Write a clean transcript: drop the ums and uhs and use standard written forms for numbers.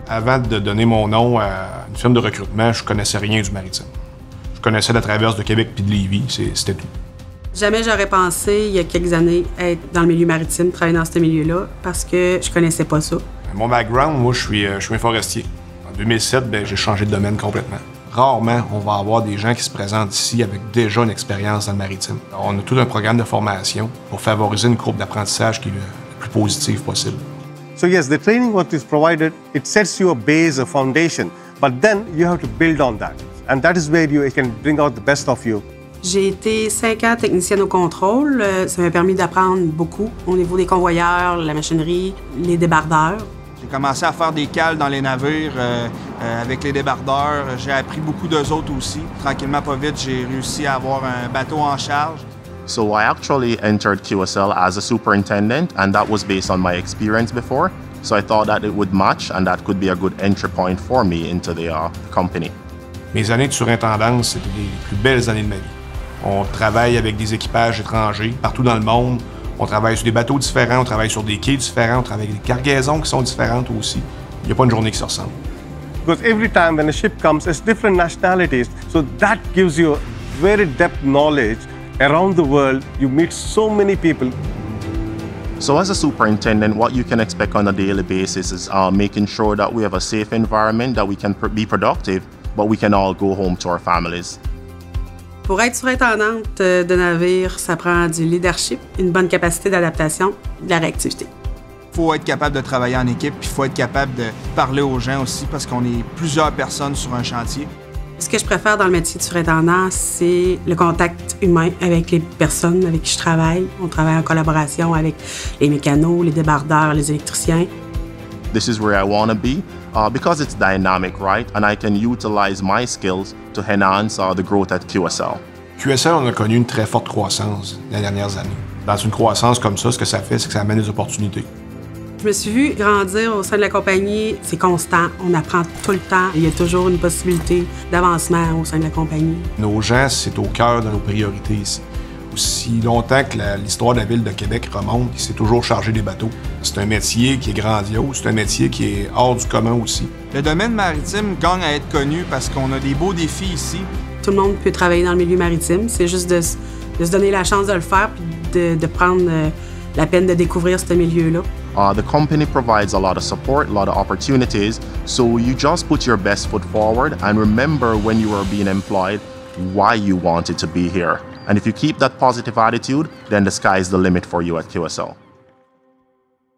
Avant de donner mon nom à une firme de recrutement, je connaissais rien du maritime. Je connaissais la traverse de Québec puis de Lévis, c'était tout. Jamais j'aurais pensé, il y a quelques années, être dans le milieu maritime, travailler dans ce milieu-là, parce que je connaissais pas ça. Mon background, moi, je suis un forestier. En 2007, j'ai changé de domaine complètement. Rarement, on va avoir des gens qui se présentent ici avec déjà une expérience dans le maritime. Alors, on a tout un programme de formation pour favoriser une courbe d'apprentissage qui est le plus positive possible. So yes, the training what is provided, it sets you a base, a foundation, but then you have to build on that. And that is where you can bring out the best of you. J'ai été 5 ans technicienne au contrôle. Ça m'a permis d'apprendre beaucoup au niveau des convoyeurs, la machinerie, les débardeurs. J'ai commencé à faire des cales dans les navires avec les débardeurs. J'ai appris beaucoup d'eux autres aussi. Tranquillement, pas vite, j'ai réussi à avoir un bateau en charge. So I actually entered QSL as a superintendent, and that was based on my experience before. So I thought that it would match and that could be a good entry point for me into the company. Mes années de surintendance, c'était les plus belles années de ma vie. On travaille avec des équipages étrangers partout dans le monde. On travaille sur des bateaux différents, on travaille sur des quais différents, on travaille avec des cargaisons qui sont différentes aussi. Il n'y a pas une journée qui se ressemble. Because every time when a ship comes, it's different nationalities. So that gives you very depth knowledge. Around the world, you meet so many people. So as a superintendent, what you can expect on a daily basis is making sure that we have a safe environment, that we can be productive, but we can all go home to our families. Pour être surintendante de navire, ça prend du leadership, une bonne capacité d'adaptation, de la réactivité. Il faut être capable de travailler en équipe, puis il faut être capable de parler aux gens aussi, parce qu'on est plusieurs personnes sur un chantier. Ce que je préfère dans le métier de surintendant, c'est le contact humain avec les personnes avec qui je travaille. On travaille en collaboration avec les mécanos, les débardeurs, les électriciens. This is where I want to be because it's dynamic, right? And I can utilize my skills to enhance the growth at QSL. QSL, on a connu une très forte croissance les dernières années. Dans une croissance comme ça, ce que ça fait, c'est que ça amène des opportunités. Je me suis vue grandir au sein de la compagnie. C'est constant, on apprend tout le temps. Il y a toujours une possibilité d'avancement au sein de la compagnie. Nos gens, c'est au cœur de nos priorités ici. Aussi longtemps que l'histoire de la ville de Québec remonte, il s'est toujours chargé des bateaux. C'est un métier qui est grandiose, c'est un métier qui est hors du commun aussi. Le domaine maritime gagne à être connu parce qu'on a des beaux défis ici. Tout le monde peut travailler dans le milieu maritime. C'est juste de se donner la chance de le faire puis de prendre la peine de découvrir ce milieu-là. The company provides a lot of support, a lot of opportunities, so you just put your best foot forward and remember when you are being employed why you wanted to be here. And if you keep that positive attitude, then the sky is the limit for you at QSL.